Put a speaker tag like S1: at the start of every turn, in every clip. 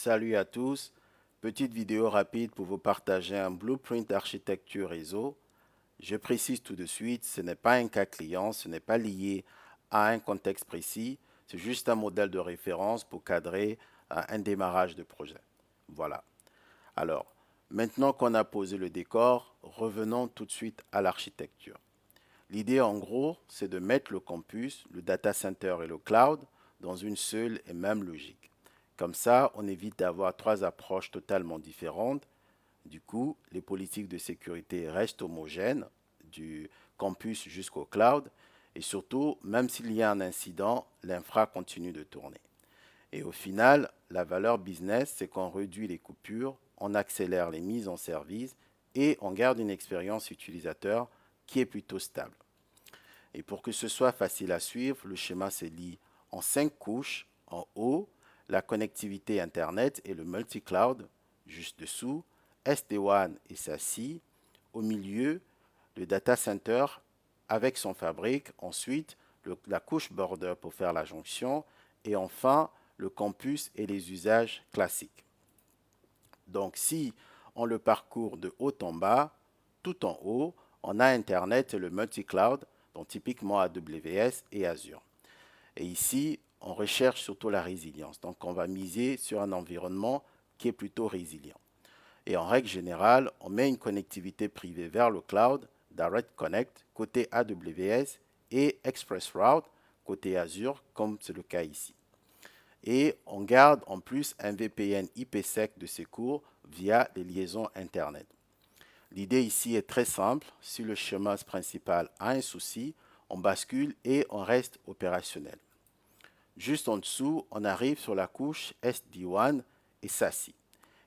S1: Salut à tous. Petite vidéo rapide pour vous partager un blueprint d'architecture réseau. Je précise tout de suite, ce n'est pas un cas client, ce n'est pas lié à un contexte précis, c'est juste un modèle de référence pour cadrer un démarrage de projet. Voilà. Alors, maintenant qu'on a posé le décor, revenons tout de suite à l'architecture. L'idée en gros, c'est de mettre le campus, le data center et le cloud dans une seule et même logique. Comme ça, on évite d'avoir trois approches totalement différentes. Du coup, les politiques de sécurité restent homogènes, du campus jusqu'au cloud. Et surtout, même s'il y a un incident, l'infra continue de tourner. Et au final, la valeur business, c'est qu'on réduit les coupures, on accélère les mises en service et on garde une expérience utilisateur qui est plutôt stable. Et pour que ce soit facile à suivre, le schéma se lit en 5 couches. En haut, la connectivité Internet et le multi-cloud. Juste dessous, SD-WAN et SASE. Au milieu, le data center avec son fabrique. Ensuite, la couche border pour faire la jonction. Et enfin, le campus et les usages classiques. Donc, si on le parcourt de haut en bas, tout en haut, on a Internet et le multi-cloud, donc typiquement AWS et Azure. Et ici, on recherche surtout la résilience. Donc, on va miser sur un environnement qui est plutôt résilient. Et en règle générale, on met une connectivité privée vers le cloud, Direct Connect, côté AWS, et ExpressRoute, côté Azure, comme c'est le cas ici. Et on garde en plus un VPN IPsec de secours via les liaisons Internet. L'idée ici est très simple. Si le chemin principal a un souci, on bascule et on reste opérationnel. Juste en dessous, on arrive sur la couche SD-WAN et SASE.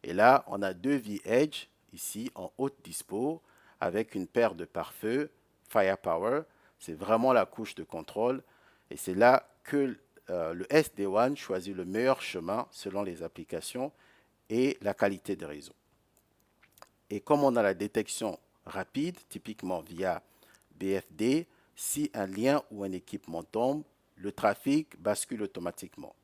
S1: Et là, on a deux V-Edge ici en haute dispo avec une paire de pare-feu Firepower. C'est vraiment la couche de contrôle et c'est là que le SD-WAN choisit le meilleur chemin selon les applications et la qualité de réseau. Et comme on a la détection rapide, typiquement via BFD, si un lien ou un équipement tombe, le trafic bascule automatiquement.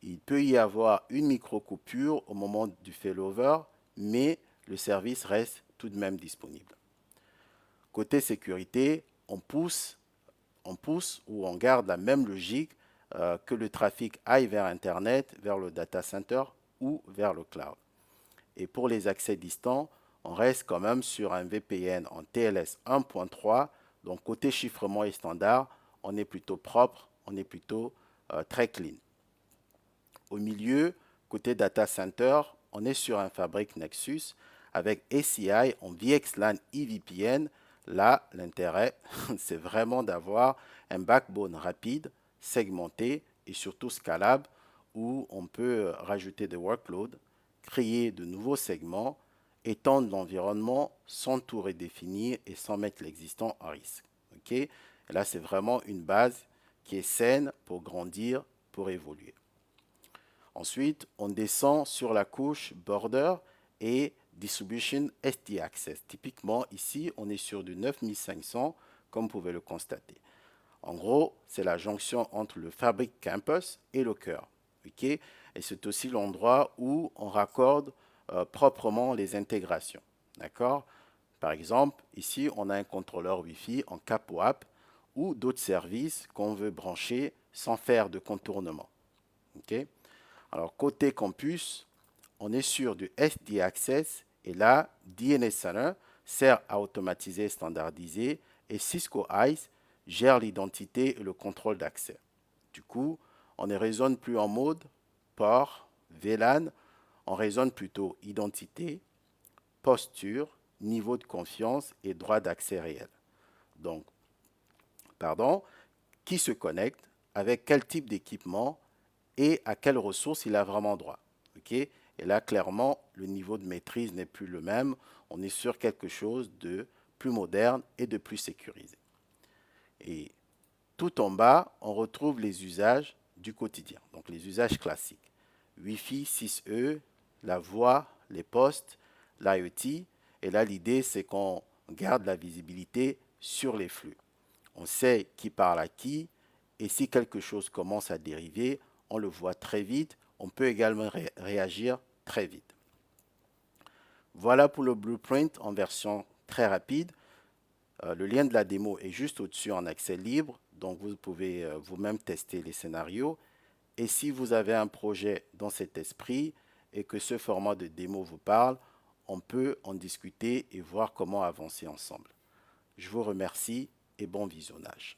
S1: Il peut y avoir une micro-coupure au moment du failover, mais le service reste tout de même disponible. Côté sécurité, on pousse ou on garde la même logique que le trafic aille vers Internet, vers le data center ou vers le cloud. Et pour les accès distants, on reste quand même sur un VPN en TLS 1.3. Donc côté chiffrement et standard, on est plutôt propre, on est plutôt très clean. Au milieu, côté data center, on est sur un fabrique Nexus avec ACI en VXLAN eVPN. Là, l'intérêt, c'est vraiment d'avoir un backbone rapide, segmenté et surtout scalable où on peut rajouter des workloads, créer de nouveaux segments, étendre l'environnement sans tout redéfinir et sans mettre l'existant en risque. Okay? Et là, c'est vraiment une base qui est saine pour grandir, pour évoluer. Ensuite, on descend sur la couche Border et Distribution SD Access. Typiquement, ici, on est sur du 9500, comme vous pouvez le constater. En gros, c'est la jonction entre le Fabric Campus et le cœur. Okay? Et c'est aussi l'endroit où on raccorde proprement les intégrations. D'accord? Par exemple, ici, on a un contrôleur Wi-Fi en CapWAP ou d'autres services qu'on veut brancher sans faire de contournement. Okay? Alors, côté campus, on est sur du SD Access et là, DNS Center sert à automatiser et standardiser et Cisco ICE gère l'identité et le contrôle d'accès. Du coup, on ne raisonne plus en mode port, VLAN, on raisonne plutôt identité, posture, niveau de confiance et droit d'accès réel. Donc, qui se connecte, avec quel type d'équipement et à quelles ressources il a vraiment droit. Okay? Et là, clairement, le niveau de maîtrise n'est plus le même. On est sur quelque chose de plus moderne et de plus sécurisé. Et tout en bas, on retrouve les usages du quotidien, donc les usages classiques. Wi-Fi 6E, la voix, les postes, l'IoT. Et là, l'idée, c'est qu'on garde la visibilité sur les flux. On sait qui parle à qui, et si quelque chose commence à dériver, on le voit très vite on peut également réagir très vite. Voilà pour le blueprint en version très rapide. Le lien de la démo est juste au-dessus en accès libre, donc vous pouvez vous-même tester les scénarios. Et si vous avez un projet dans cet esprit et que ce format de démo vous parle, on peut en discuter et voir comment avancer ensemble. Je vous remercie et bon visionnage.